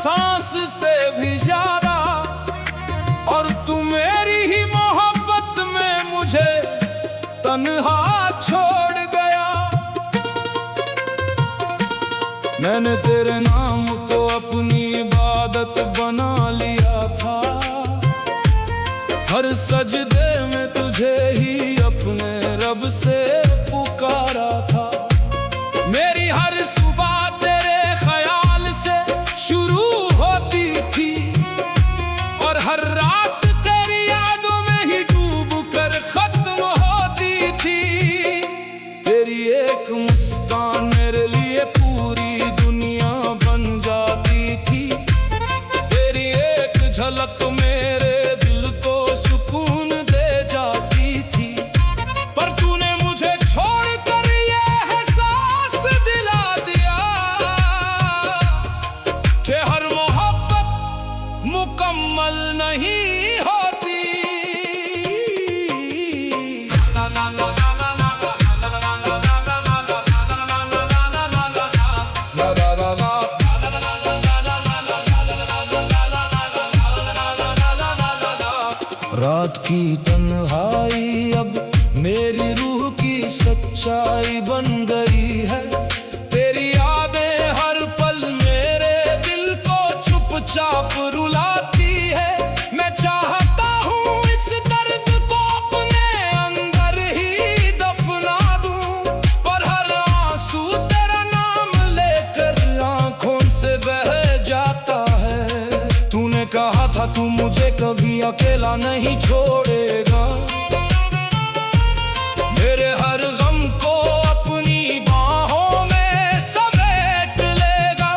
सांस से भी ज्यादा। और तू मेरी ही मोहब्बत में मुझे तन्हा छोड़ गया। मैंने तेरे नाम को अपनी इबादत बना लिया था। हर सजदे में तुझे ही अपने रब से पुकारा था। मेरी हर सुबह तेरे ख्याल से शुरू होती थी और हर रात तेरी यादों में ही डूब कर खत्म होती थी। तेरी एक मुस्कान मेरे लिए पूरी दुनिया बन जाती थी। तेरी एक झलक मेरे दिल को सुकून दे जाती थी। पर तूने मुझे छोड़कर ये एहसास दिला दिया कि हर मोहब्बत मुकम्मल नहीं होती। रात की तन्हाई अब मेरी रूह की सच्चाई बन गई है। तेरी यादें हर पल मेरे दिल को चुपचाप रुलाती है। मैं चाहता हूँ इस दर्द को अपने अंदर ही दफना दूं, पर हर आंसू तेरा नाम लेकर आंखों से बह जाता है। तूने कहा था तू मुझे कभी अकेला नहीं छोड़ेगा। मेरे हर गम को अपनी बाहों में समेट लेगा।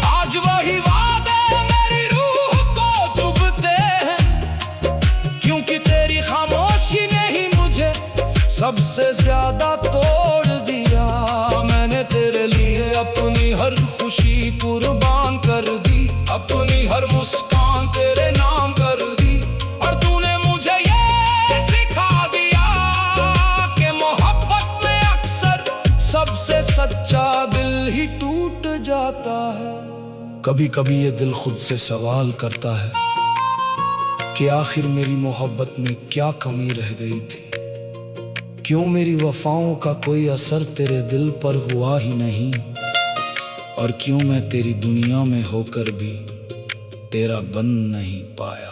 आज वही वादे मेरी रूह को चुभते हैं, क्योंकि तेरी खामोशी ने ही मुझे सबसे ज्यादा तोड़ दिया। मैंने तेरे लिए अपनी हर खुशी कुर्बान कर दी, अपनी हर मुस्कान तेरे नाम कर दी। और तूने मुझे ये सिखा दिया कि मोहब्बत में अक्सर सबसे सच्चा दिल ही टूट जाता है। कभी कभी ये दिल खुद से सवाल करता है कि आखिर मेरी मोहब्बत में क्या कमी रह गई थी। क्यों मेरी वफाओं का कोई असर तेरे दिल पर हुआ ही नहीं, और क्यों मैं तेरी दुनिया में होकर भी तेरा बन नहीं पाया।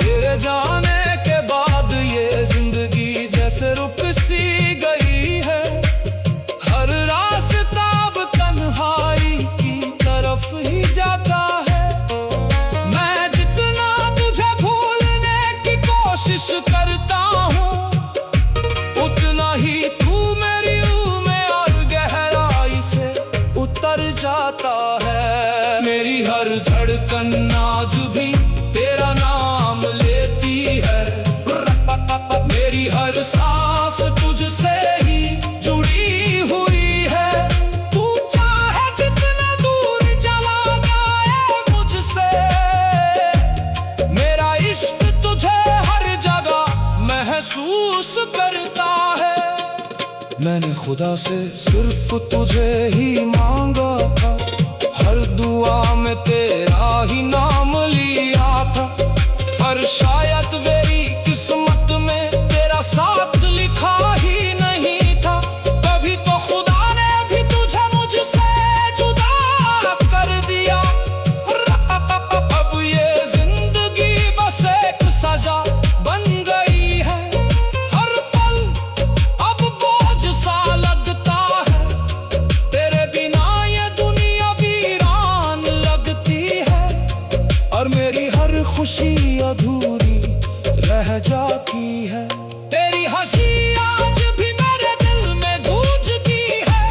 तेरे जाने के बाद ये जिंदगी जैसे रुक सी गई है। हर रास्ता अब तन्हाई की तरफ ही जाता है। मैं जितना तुझे भूलने की कोशिश करता हूँ, उतना ही तू मेरी उतर जाता है। मेरी हर धड़कन आज भी तेरा नाम लेती है। मेरी हर सांस तुझसे ही जुड़ी हुई है। तू चाहे जितना दूर चला जाए मुझसे, मेरा इश्क तुझे हर जगह महसूस करता है। मैंने खुदा से सिर्फ तुझे ही मांगा था। हर दुआ में तेरा ही नाम लिया था। पर शायद मेरी किस्मत में तेरा साथ लिखा ही नहीं था। कभी तो खुदा ने भी तुझे मुझसे जुदा कर दिया। अब ये जिंदगी बस एक सजा बन गई है। हर पल अब बोझ सा लगता है। तेरे बिना ये दुनिया वीरान लगती है, और मेरी हर खुशी अधूरी रह जाती है। तेरी हंसी आज भी मेरे दिल में गूंजती है।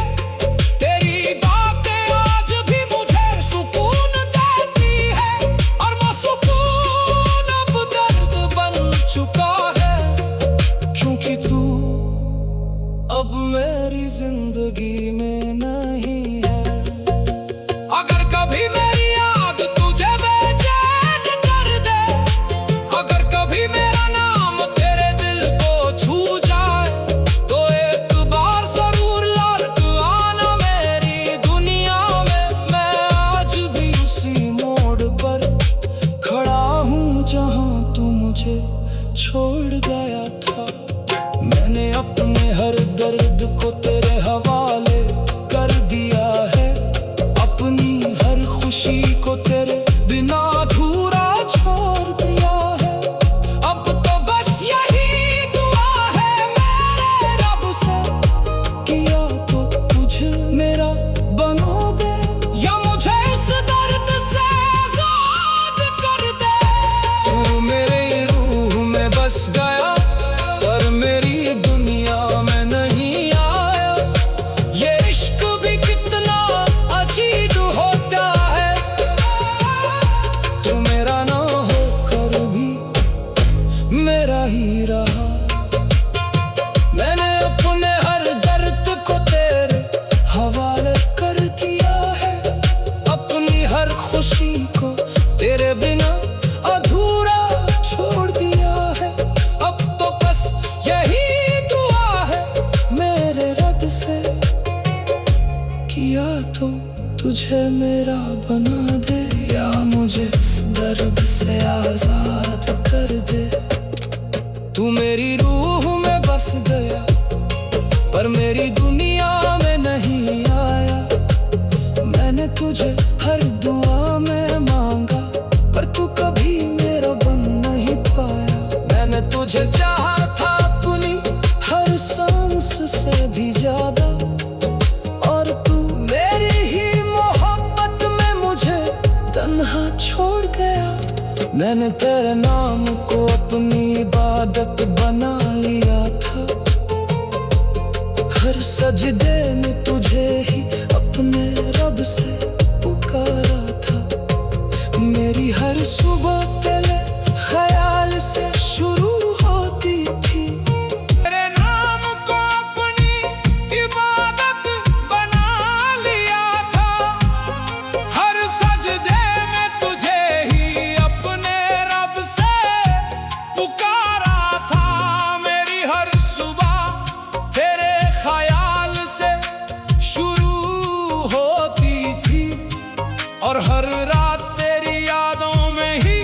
तेरी बातें आज भी मुझे सुकून देती है, और वो सुकून अब दर्द बन चुका है। क्योंकि तू अब मेरी जिंदगी में नहीं है। अगर कभी मेरी याद तुझे बेचैन कर दे, अगर कभी मेरा नाम तेरे दिल को छू जाए, तो एक हर दर्द को तेरे हवाले कर दिया है, अपनी हर खुशी को तेरे बिना अधूरा छोड़ दिया है। अब तो बस यही दुआ है मेरे रब से, किया तो तुझे मेरा बना दे, या मुझे इस दर्द से आजाद कर दे। तू मेरे रूह में बस गया पर मेरी दुनिया में नहीं आया। ये इश्क भी कितना अजीब होता है, तू मेरा ना होकर भी मेरा ही रहा। मैंने अपने हर दर्द को तेरे हवाले कर दिया है, अपनी हर खुशी को तेरे बिना अधूरा छोड़ दिया है। अब तो बस यही दुआ है मेरे रब से, किया तो तुझे मेरा बना दे, या मुझे इस दर्द से आजाद कर दे। तू मेरी रूह में बस गया पर मेरी दुनिया में नहीं आया। मैंने तुझे हर दुआ में मांगा पर तू कभी मेरा बन नहीं पाया। मैंने तुझे चाहा था अपनी हर सांस से भी ज्यादा, और तू मेरी ही मोहब्बत में मुझे तन्हा छोड़ गया। मैंने तेरे नाम को अपनी इबादत बना लिया था, हर सजदे में तुझे ही अपने रब से पुकारा था। मेरी हर सुबह तेरे ख्याल से शुरू होती थी, तेरे नाम को अपनी इबादत बना लिया था, हर सजदे में तुझे ही अपने रब से पुकारा था। मेरी हर सुबह तेरे ख्याल से शुरू होती थी, और हर रात तेरी यादों में ही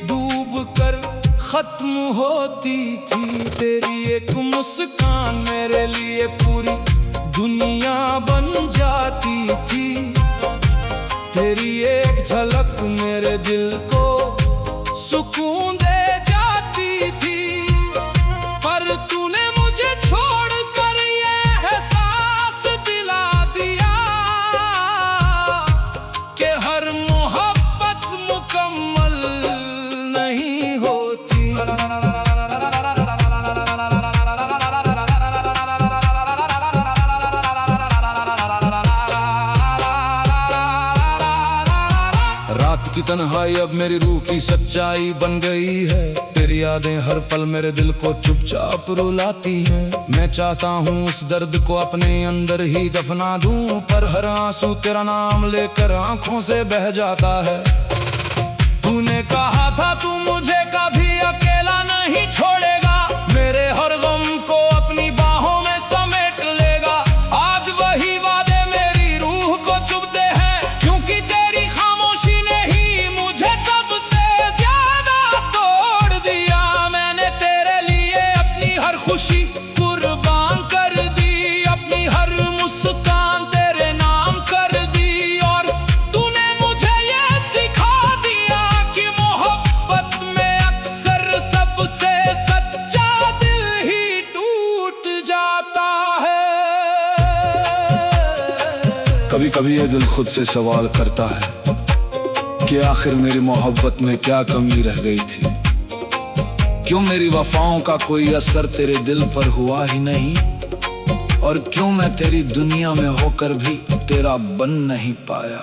डूब कर खत्म होती थी। तेरी एक मुस्कान मेरे लिए पूरी दुनिया बन जाती थी, तेरी एक झलक मेरे दिल को सुकून दे जाती थी। पर तूने मुझे छोड़ कर ये एहसास दिला दिया कि हर मोहब्बत मुकम्मल नहीं होती। रात की तन्हाई अब मेरी रूह की सच्चाई बन गई है, तेरी यादें हर पल मेरे दिल को चुपचाप रुलाती हैं। मैं चाहता हूँ उस दर्द को अपने अंदर ही दफना दूं, पर हर आंसू तेरा नाम लेकर आंखों से बह जाता है। तूने कहा था तू मुझे कभी अकेला नहीं छोड़ेगा, मेरे हर गम को अपनी बाहों में समेट लेगा। आज वही वादे मेरी रूह को चुभते हैं, क्योंकि तेरी खामोशी ने ही मुझे सबसे ज्यादा तोड़ दिया। मैंने तेरे लिए अपनी हर खुशी कुर्बान कर दी, अपनी हर मुस्कान तेरे नाम कर दी, और तूने मुझे ये सिखा दिया कि मोहब्बत में अक्सर सबसे सच्चा दिल ही टूट जाता है। कभी कभी ये दिल खुद से सवाल करता है कि आखिर मेरी मोहब्बत में क्या कमी रह गई थी, क्यों मेरी वफाओं का कोई असर तेरे दिल पर हुआ ही नहीं, और क्यों मैं तेरी दुनिया में होकर भी तेरा बन नहीं पाया।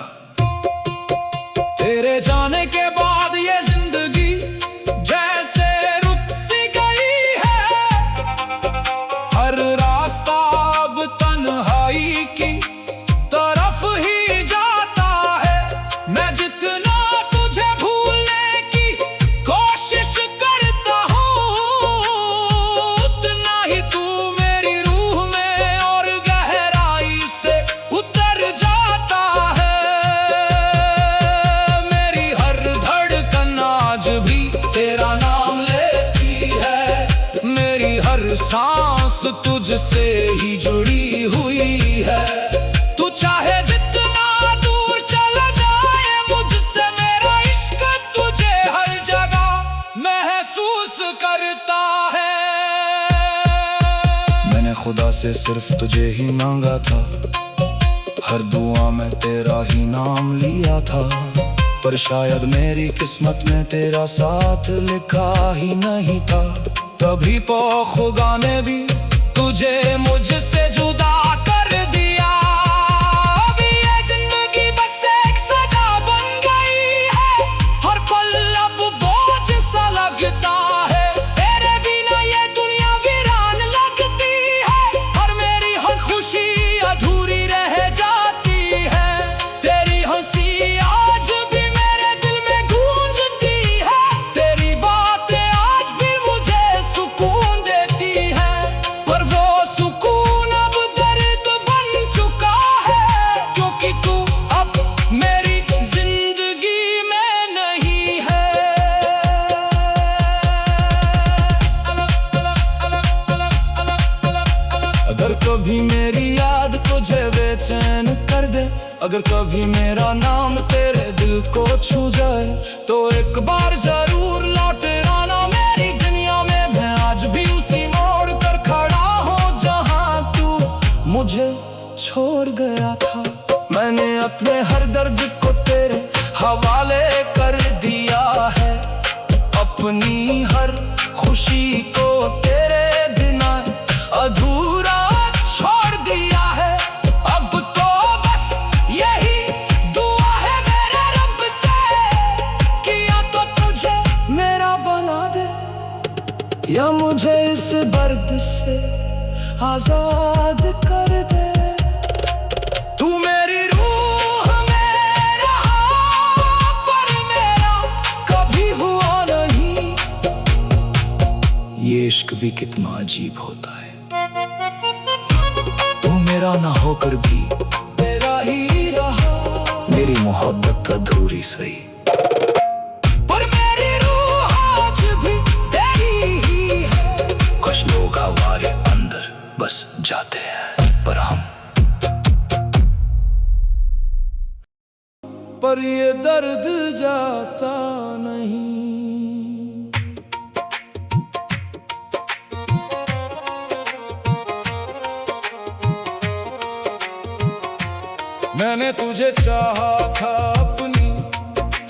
तेरे जाने के बाद ये जिंदगी जैसे रुक सी गई है, हर रास्ता अब तन्हाई की तरफ ही जाता है। मैं जितना तुझे भूलने की कोशिश करता हूँ, उतना ही तू मेरी रूह में और गहराई से उतर जाता है। मेरी हर धड़कन मुझसे ही जुड़ी हुई है। तू चाहे जितना दूर चला जाए मुझसे, मेरा इश्क तुझे हर जगह महसूस करता है। मैंने खुदा से सिर्फ तुझे ही मांगा था, हर दुआ में तेरा ही नाम लिया था, पर शायद मेरी किस्मत में तेरा साथ लिखा ही नहीं था। तभी पो खुदा ने भी तुझे मुझसे जुदा कर दिया। अब ये जिंदगी बस एक सजा बन गई है, हर पल अब बोझ सा लगता है। तेरे बिना ये दुनिया वीरान लगती है, और मेरी हर खुशी अधूरी रह जाती है। तेरी हंसी आज भी मेरे दिल में गूंजती है, तेरी बातें आज भी मुझे सुकून देती है। पर वो सुकून अब दर्द बन चुका है, क्योंकि तू अब मेरी जिंदगी में नहीं है। अगर कभी मेरी याद तुझे बेचैन कर दे, अगर कभी मेरा नाम तेरे दिल को छू जाए, तो एक बार जरूर लौट आना मेरी दुनिया में। मैं आज भी उसी मोड़ पर खड़ा हूँ जहाँ तू मुझे छोड़ गया था। मैंने अपने हर दर्द को तेरे हवाले कर दिया है, अपनी हर खुशी को तेरे बिना अधूरा छोड़ दिया है। अब तो बस यही दुआ है मेरे रब से, कि या तो तुझे मेरा बना दे, या मुझे इस दर्द से आजाद कर दे। तू मेरी रूह में रहा, पर मेरा कभी हुआ नहीं। ये इश्क भी कितना अजीब होता है, तू मेरा ना होकर भी मेरा ही रहा। मेरी मोहब्बत अधूरी सही, पर मेरी रूह आज भी तेरी ही है। कुछ लोग हमारे अंदर बस जाते हैं, पर ये दर्द जाता नहीं। मैंने तुझे चाहा था अपनी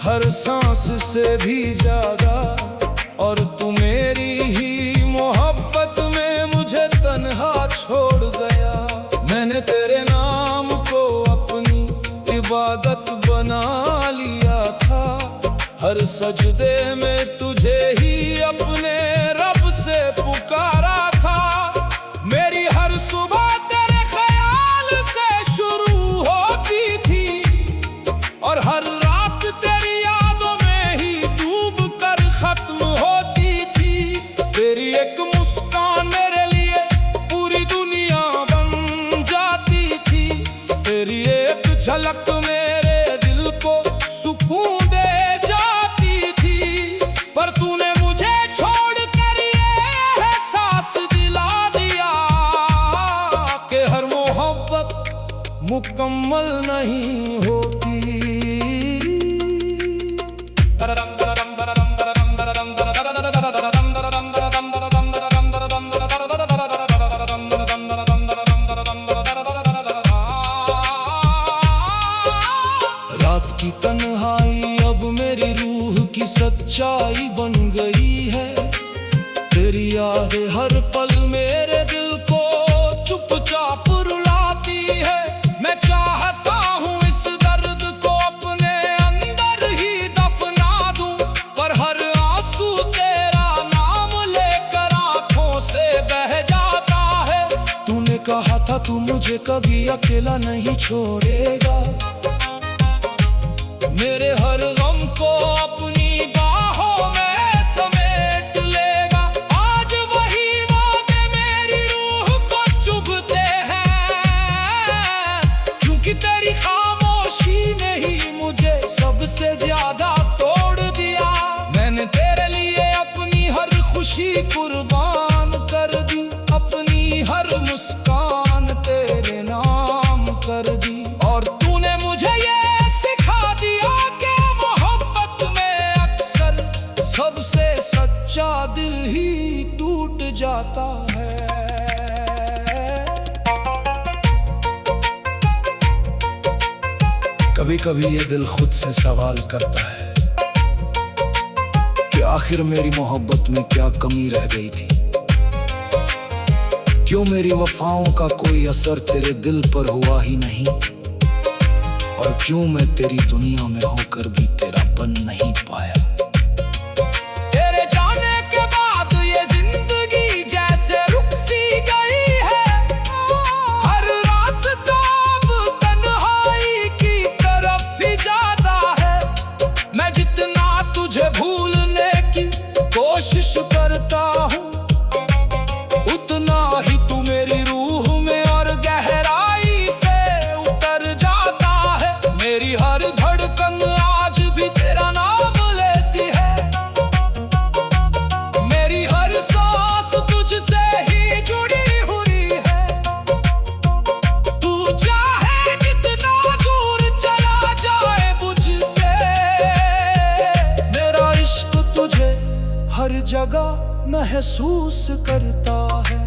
हर सांस से भी ज्यादा, और तू मेरी ही मोहब्बत में मुझे तन्हा छोड़ गया। मैंने तेरे नाम को अपनी इबादत बना लिया था, हर सजदे में तुझे ही अपने रब से पुकारा था। मेरी हर सुबह तेरे ख्याल से शुरू होती थी, और हर रात तेरी यादों में ही डूब कर खत्म होती थी। तेरी एक मुस्कान मेरे लिए पूरी दुनिया बन जाती थी, तेरी एक झलक मेरे दिल को सुकून दे जाती थी। पर तूने मुझे छोड़ कर ये एहसास दिला दिया कि हर मोहब्बत मुकम्मल नहीं होती। रात की तन्हाई अब मेरी रूह की सच्चाई बन गई है। तेरी यादें हर पल मेरे दिल को चुपचाप रुलाती है। मैं चाहता हूँ इस दर्द को अपने अंदर ही दफना दूं, पर हर आंसू तेरा नाम लेकर आंखों से बह जाता है। तूने कहा था तू मुझे कभी अकेला नहीं छोड़ेगा, मेरे हर गम को अपनी बाहों में समेट लेगा। आज वही वादे मेरी रूह को चुभते हैं, क्योंकि तेरी खामोशी ने ही मुझे सबसे ज्यादा तोड़ दिया। मैंने तेरे लिए अपनी हर खुशी कुर्बान कर दी, अपनी हर कभी कभी ये दिल खुद से सवाल करता है कि आखिर मेरी मोहब्बत में क्या कमी रह गई थी। क्यों मेरी वफाओं का कोई असर तेरे दिल पर हुआ ही नहीं, और क्यों मैं तेरी दुनिया में होकर भी तेरा बन नहीं पाया। तेरे जाने के बाद ये जिंदगी जैसे रुक सी गई है, हर रास्ता अब तन्हाई की तरफ ही जाता है। मैं जितना तुझे भूलने की कोशिश करता हूँ, उतना ही तू मेरी रूह में और गहराई से उतर जाता है। मेरी हर धड़कन आज भी तेरा नाम लेती है, मेरी हर सांस तुझसे ही जुड़ी हुई है। तू चाहे जितना दूर चला जाए मुझसे, मेरा इश्क तुझे हर जगह महसूस करता है।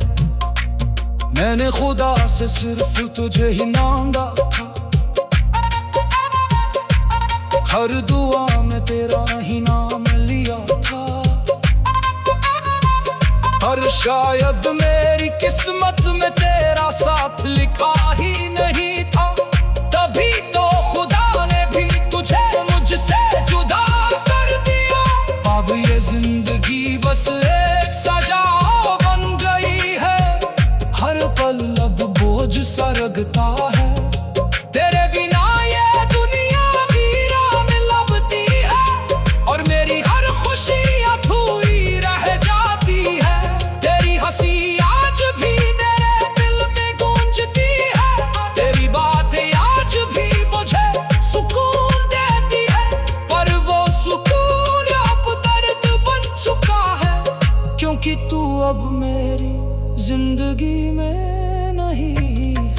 मैंने खुदा से सिर्फ तुझे ही मांगा था, हर दुआ में तेरा ही नाम लिया था। और शायद मेरी किस्मत में तेरा साथ लिखा ही नहीं था, तभी तो खुदा ने भी तुझे मुझसे जुदा कर दिया। अब ये जिंदगी बस एक सजा बन गई है, हर पल अब बोझ सा लगता है। तेरे बिना ये दुनिया वीरान लगती है, और मेरी हर खुशी अधूरी रह जाती है। तेरी हंसी आज भी मेरे दिल में गूंजती है, तेरी बातें आज भी मुझे सुकून देती है। पर वो सुकून अब दर्द बन चुका है, क्योंकि तू अब मेरी जिंदगी में नहीं है।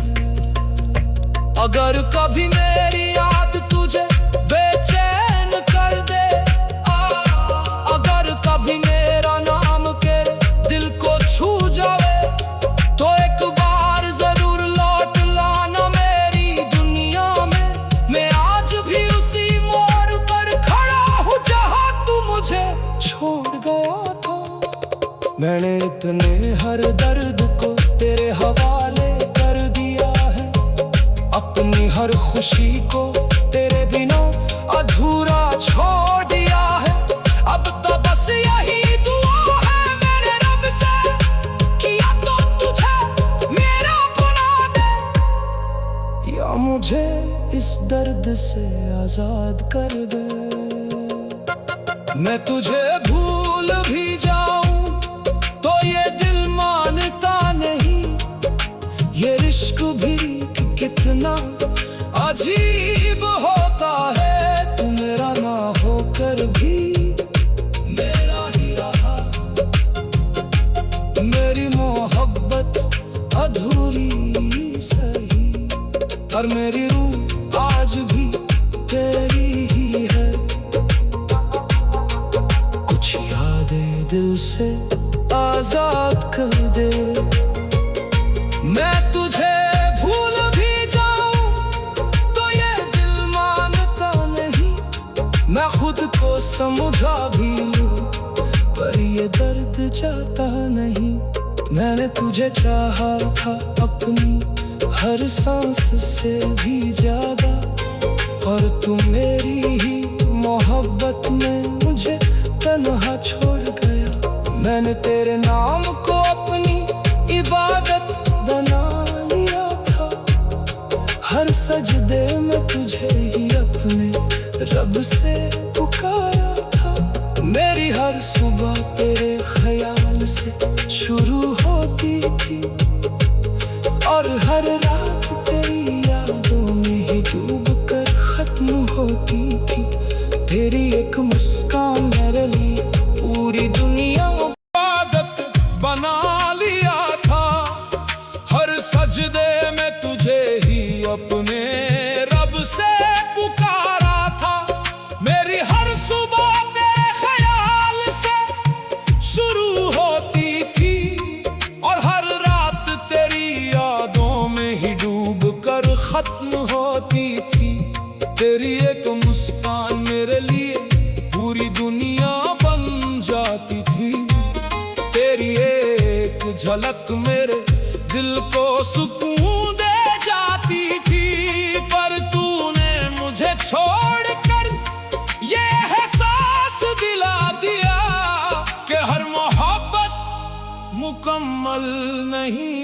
अगर कभी मेरी याद तुझे बेचैन कर दे, अगर कभी मेरा नाम के दिल को छू जाए, तो एक बार जरूर लौट लाना मेरी दुनिया में। मैं आज भी उसी मोड़ पर खड़ा हूँ जहाँ तू मुझे छोड़ गया था। मैंने इतने हर दर्द को तेरे हवाले कर दिया है, अपनी हर खुशी को तेरे बिना अधूरा छोड़ दिया है। अब तो बस यही दुआ है मेरे रब से, कि या तो तुझे मेरा बना दे, या मुझे इस दर्द से आजाद कर दे। मैं तुझे भूल भी जाऊं तो ये दिल मानता नहीं, ये इश्क भी कितना अजीब होता है। तू मेरा ना होकर भी मेरा ही रहा, मेरी मोहब्बत अधूरी सही, और मेरी रूह आज भी तेरी ही है। कुछ यादें दिल से आजाद कर दे, मैं तुझे भूल भी जाऊं तो ये दिल मानता नहीं। मैं खुद को समझा भी लूं पर ये दर्द जाता नहीं। मैंने तुझे चाहा था अपनी हर सांस से भी ज्यादा, और तू मेरी ही मोहब्बत में मुझे तन्हा छोड़ गया। मैंने तेरे नाम को अपनी इबादत बना लिया था, हर सजदे में तुझे ही अपने रब से पुकारा था। मेरी हर सुबह तेरे ख्याल से शुरू होती थी, और हर रात तेरी यादों में ही डूब कर खत्म होती थी। तेरी एक मुस्कान मेरे लिए पूरी दुनिया आदत बना लिया था, हर सजदे में तुझे ही अपने रब से पुकारा था। मेरी हर सुबह तेरे ख्याल से शुरू होती थी, और हर रात तेरी यादों में ही डूब कर खत्म होती थी। तेरी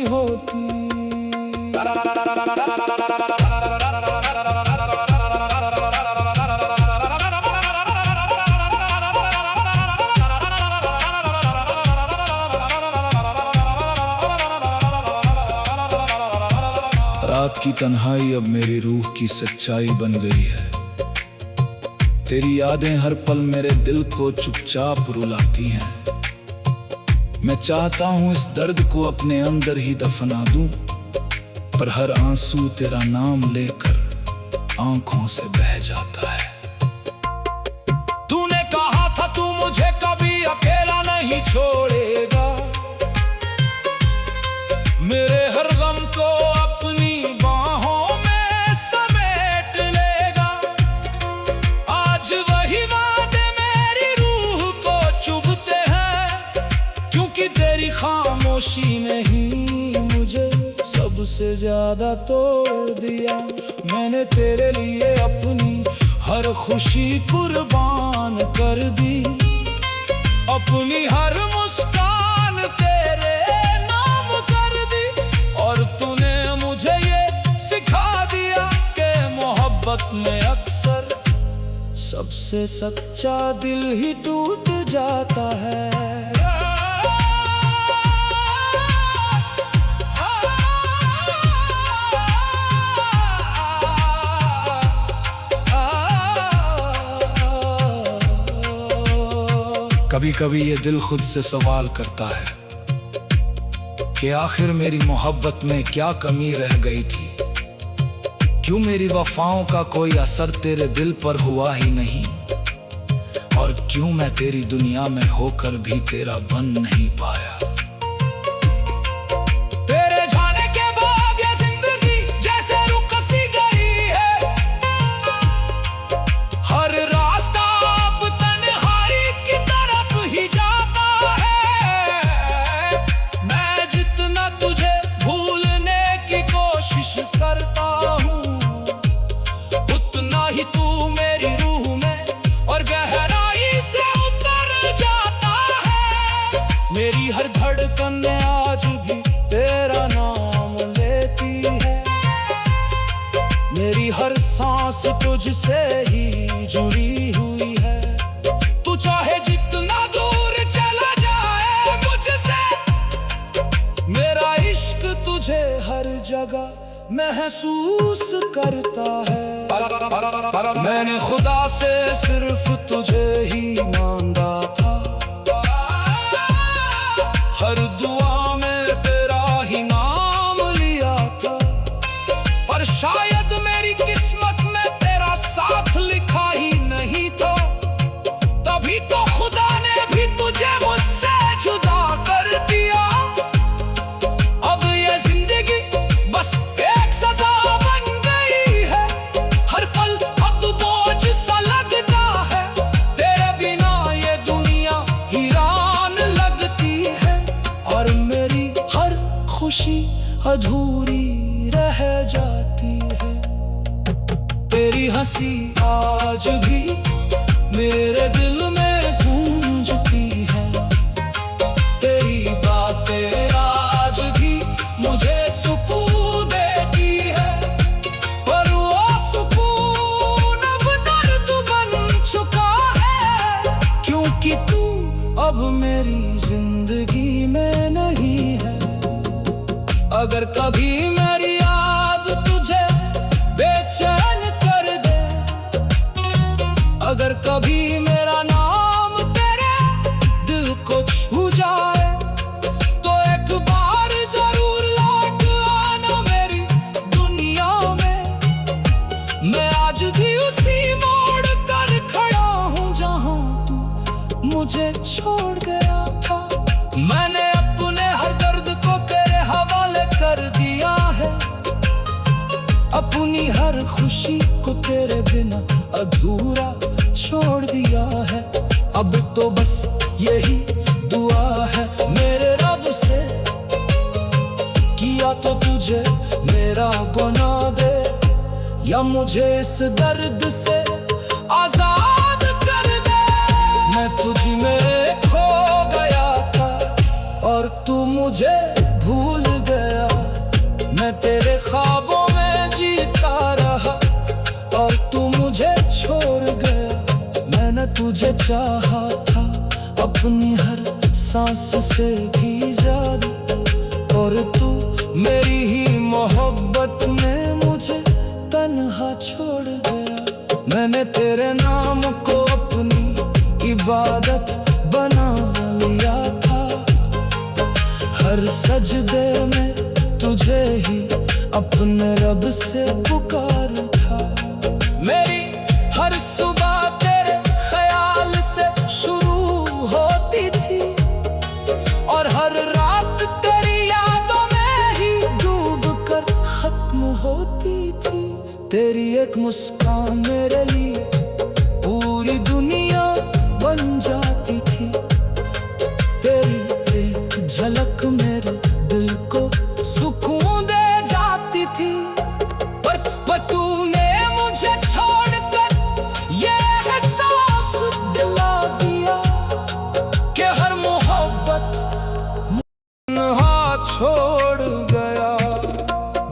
होती। रात की तन्हाई अब मेरी रूह की सच्चाई बन गई है। तेरी यादें हर पल मेरे दिल को चुपचाप रुलाती हैं। मैं चाहता हूँ इस दर्द को अपने अंदर ही दफना दूं, पर हर आंसू तेरा नाम लेकर आंखों से बह जाता है। तूने कहा था तू मुझे कभी अकेला नहीं छोड़ेगा, मेरे हर गम को अपनी बाहों में समेट लेगा। आज वही वादे मेरी रूह को चुभते हैं, क्योंकि तेरी खामोशी ने ही मुझे सबसे ज्यादा तोड़ दिया। मैंने तेरे लिए अपनी हर खुशी कुर्बान कर दी, अपनी हर मुस्कान तेरे नाम कर दी। और तूने मुझे ये सिखा दिया कि मोहब्बत में अक्सर सबसे सच्चा दिल ही टूट जाता है। कभी कभी ये दिल खुद से सवाल करता है कि आखिर मेरी मोहब्बत में क्या कमी रह गई थी। क्यों मेरी वफाओं का कोई असर तेरे दिल पर हुआ ही नहीं, और क्यों मैं तेरी दुनिया में होकर भी तेरा बन नहीं पाया। तेरे जाने के बाद ये जिंदगी जैसे रुक सी गई है, हर रास्ता अब तन्हाई की तरफ ही जाता है। मैं जितना तुझे भूलने की कोशिश करता हूँ, उतना ही तू मेरी रूह में और गहराई से उतर जाता है। मेरी हर धड़कन आज भी तेरा नाम लेती है, मेरी हर सांस तुझसे ही जुड़ी हुई है। तू चाहे जितना दूर चला जाए मुझसे, मेरा इश्क तुझे हर जगह महसूस करता है। मैंने खुदा से सिर्फ तुझे ही मांगा था, हर दुआ में तेरा ही नाम लिया था। पर शायद मेरी किस्मत में तेरा साथ लिखा ही नहीं था, तभी तो खुदा ने भी तुझे मुझसे जुदा कर दिया। अब ये जिंदगी बस एक सजा बन गई है, हर पल अब बोझ सा लगता है। तेरे बिना ये दुनिया हीरान लगती है, और मेरी हर खुशी अधूरी रह जाती है। तेरी हंसी आज भी मेरे दिल में गूंजती है, तेरी बातें आज भी मुझे सुकून देती है। पर वो सुकून अब दर्द बन चुका है, क्योंकि तू अब मेरी जिंदगी में नहीं है। अगर कभी मेरी याद तुझे बेचैन कर दे, अगर कभी मेरा नाम तेरे दिल को छू जाए, तो एक बार जरूर लौट आना मेरी दुनिया में। मैं आज भी उसी मोड़ कर खड़ा हूँ जहाँ तू मुझे छोड़ गया था। मैंने अपने हर दर्द को तेरे हवाले कर दिया है, अपनी हर खुशी को तेरे बिना अधूरा छोड़ दिया है। अब तो बस यही दुआ है मेरे रब से, किया तो तुझे मेरा बना दे, या मुझे इस दर्द से आजाद कर दे। मैं तुझ में खो गया था और तू मुझे भूल गया। ख्वाबों में जीता रहा और तू मुझे छोड़ गया। मैंने तुझे चाहा था अपनी हर सांस से भी ज्यादा, और तू मेरी ही मोहब्बत में मुझे तन्हा छोड़ गया। मैंने तेरे नाम को अपनी इबादत बना लिया था, हर सजदे में तुझे ही अपने रब से पुकार था। मेरी हर सुबह तेरे ख्याल से शुरू होती थी और हर रात तेरी यादों में ही डूब कर खत्म होती थी। तेरी एक मुस्कान मेरे लिए पूरी दुनिया बन जाती थी, तेरी एक झलक मेरे दिल को सुकून दे जाती थी। पर तूने मुझे छोड़कर ये एहसास दिला दिया कि हर मोहब्बत हाथ छोड़ गया।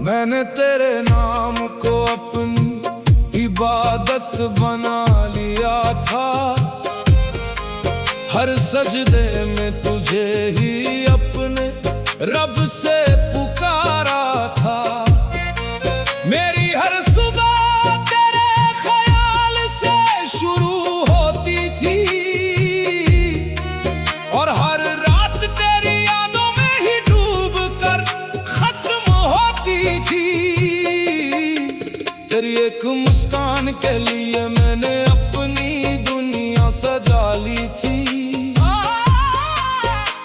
मैंने तेरे नाम को अपनी इबादत बना लिया था, हर सजदे में तुझे ही अपने रब से पुकारा था। मेरी हर सुबह तेरे ख्याल से शुरू होती थी और हर रात तेरी यादों में ही डूब कर खत्म होती थी। तेरी एक मुस्कान के लिए मैंने अपनी दुनिया सजा ली थी,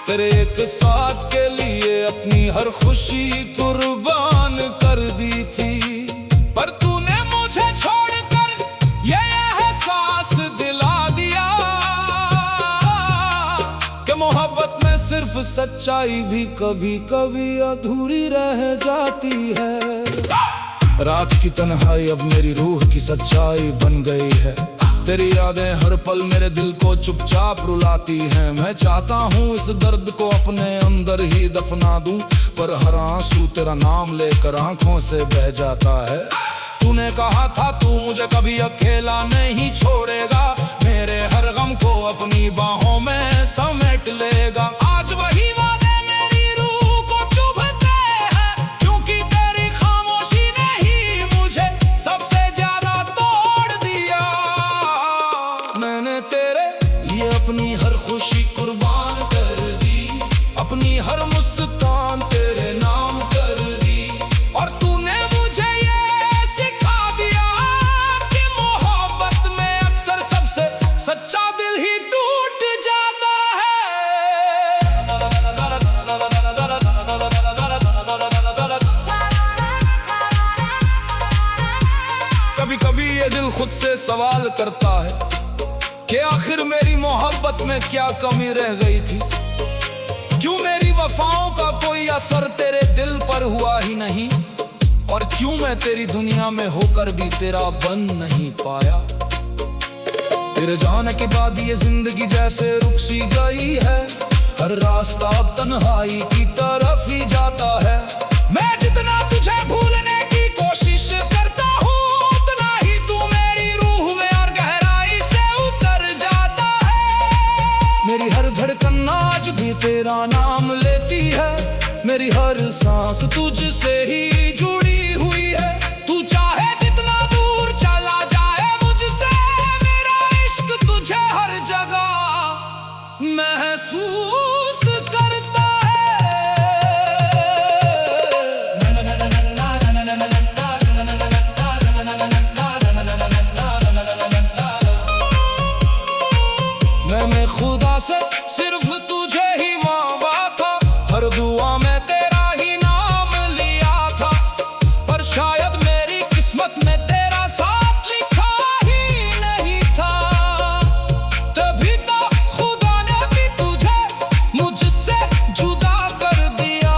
तेरे एक साथ के लिए अपनी हर खुशी कुर्बान कर दी थी। पर तूने मुझे छोड़कर ये एहसास दिला दिया कि मोहब्बत में सिर्फ सच्चाई भी कभी कभी अधूरी रह जाती है। रात की तन्हाई अब मेरी रूह की सच्चाई बन गई है, तेरी यादें हर पल मेरे दिल को चुपचाप रुलाती हैं। मैं चाहता हूँ इस दर्द को अपने अंदर ही दफना दूं, पर हर आंसू तेरा नाम लेकर आंखों से बह जाता है। तूने कहा था तू मुझे कभी अकेला नहीं छोड़ेगा, मेरे हर गम को अपनी बाहों में समेट लेगा। आज वही वादे मेरी रूह को चुभते हैं, क्योंकि तेरी खामोशी ने ही मुझे सबसे ज्यादा तोड़ दिया। मैंने तेरे लिए अपनी हर खुशी कुर्बान कर दी, अपनी हर मुस्कान तेरे नाम कर दी, और तूने मुझे ये सिखा दिया कि मोहब्बत में अक्सर सबसे सच्चा दिल ही टूट जाता है। कभी कभी ये दिल खुद से सवाल करता है कि आखिर मेरी मोहब्बत में क्या कमी रह गई थी, क्यों मेरी वफाओं का कोई असर तेरे दिल पर हुआ ही नहीं, और क्यों मैं तेरी दुनिया में होकर भी तेरा बन नहीं पाया। तेरे जाने के बाद ये जिंदगी जैसे रुक सी गई है, हर रास्ता अब तन्हाई की तरफ ही जाता है। मैं जितना तुझे भूलने की कोशिश करता हूँ, उतना ही तू मेरी रूह में और गहराई से उतर जाता है। मेरी हर धड़कन आज भी तेरा नाम लेती है, मेरी हर सांस तुझसे ही जुड़ी हुई है। तू चाहे जितना दूर चला जाए मुझसे, मेरा इश्क तुझे हर जगह महसूस करता है। मैंने खुदा से सिर्फ तुझे ही मांगा था, हर दुआ में तेरा ही नाम लिया था, पर शायद मेरी किस्मत में तेरा साथ लिखा ही नहीं था। तभी तो खुदा ने भी तुझे मुझसे जुदा कर दिया।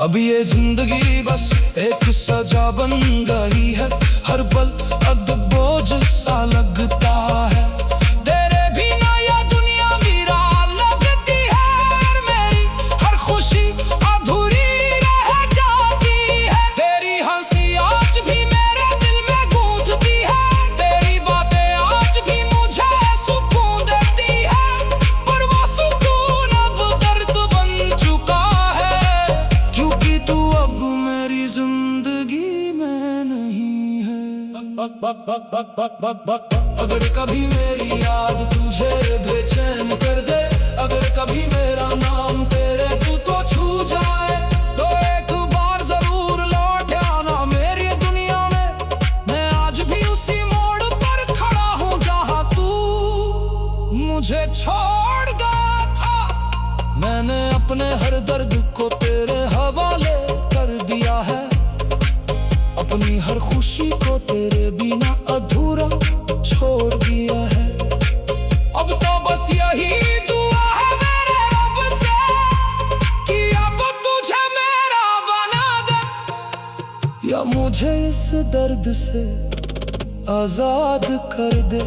अब ये जिंदगी बस एक सजा बन गई है, हर पल अब बोझ सा लगता है। तेरे बिना ये दुनिया मेरा लगती है, मेरी हर खुशी अधूरी रह जाती है। अगर कभी मेरी याद तुझे बेचैन कर दे, अगर कभी मेरा नाम तेरे दिल को छू जाए, तो एक बार जरूर लौट आना मेरी दुनिया में। मैं आज भी उसी मोड़ पर खड़ा हूँ जहाँ तू मुझे छोड़ गया था। मैंने अपने हर दर्द को तेरे हवाले कर दिया है, अपनी हर खुशी को तेरे बिना अधूरा छोड़ दिया है। अब तो बस यही दुआ है मेरे रब से कि अब तुझे मेरा बना दे, या मुझे इस दर्द से आजाद कर दे।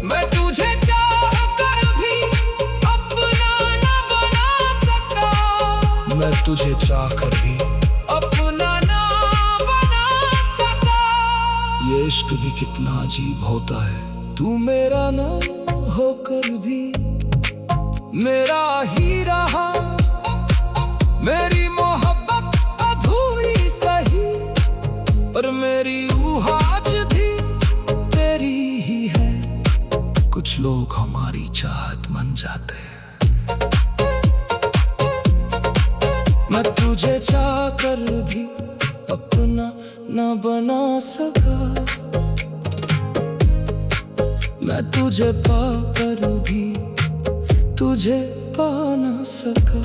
मैं तुझे चाह कर भी अपना न बना सका, मैं तुझे चाह कर भी अपना न बना सका। ये इश्क भी कितना अजीब होता है, तू मेरा न होकर भी मेरा ही रहा। मेरी मोहब्बत अधूरी सही, पर मेरी रूह आज भी तेरी ही है। कुछ लोग हमारी चाहत बन जाते हैं, मैं तुझे चाह कर भी अपना न बना सका, मैं तुझे पा कर भी तुझे पा न सका।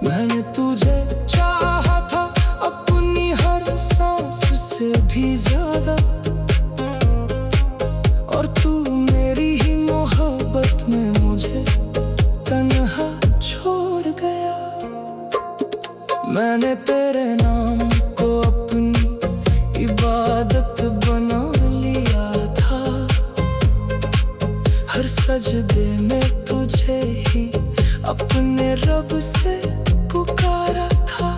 मैंने तुझे चाहा था अपनी हर सांस से भी ज्यादा, और तू मेरी ही मोहब्बत में मुझे तन्हा छोड़ गया। मैंने तेरे नाम को अपनी इबादत बना लिया था, हर सजदे में तुझे ही अपने रब से पुकारा था।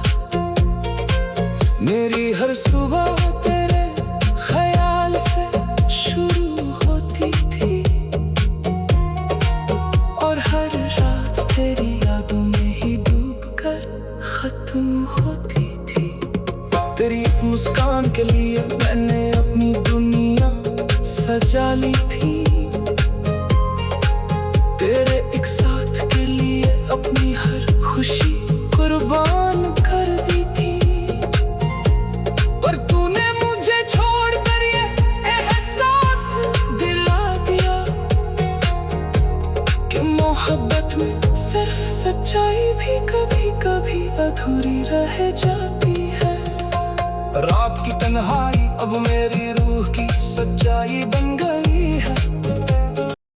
मेरी हर सुबह तेरे ख्याल से शुरू होती थी, और हर रात तेरी यादों में ही डूबकर खत्म होती थी। तेरी एक मुस्कान के लिए मैंने अपनी दुनिया सजा ली थी, तेरे एक साथ के लिए अपनी हर खुशी कुर्बान कर दी थी। पर तूने मुझे छोड़कर ये एहसास दिला दिया कि मोहब्बत में सिर्फ सच्चाई भी कभी कभी अधूरी रह जाती है। रात की तन्हाई अब मेरी रूह की सच्चाई बन गई है,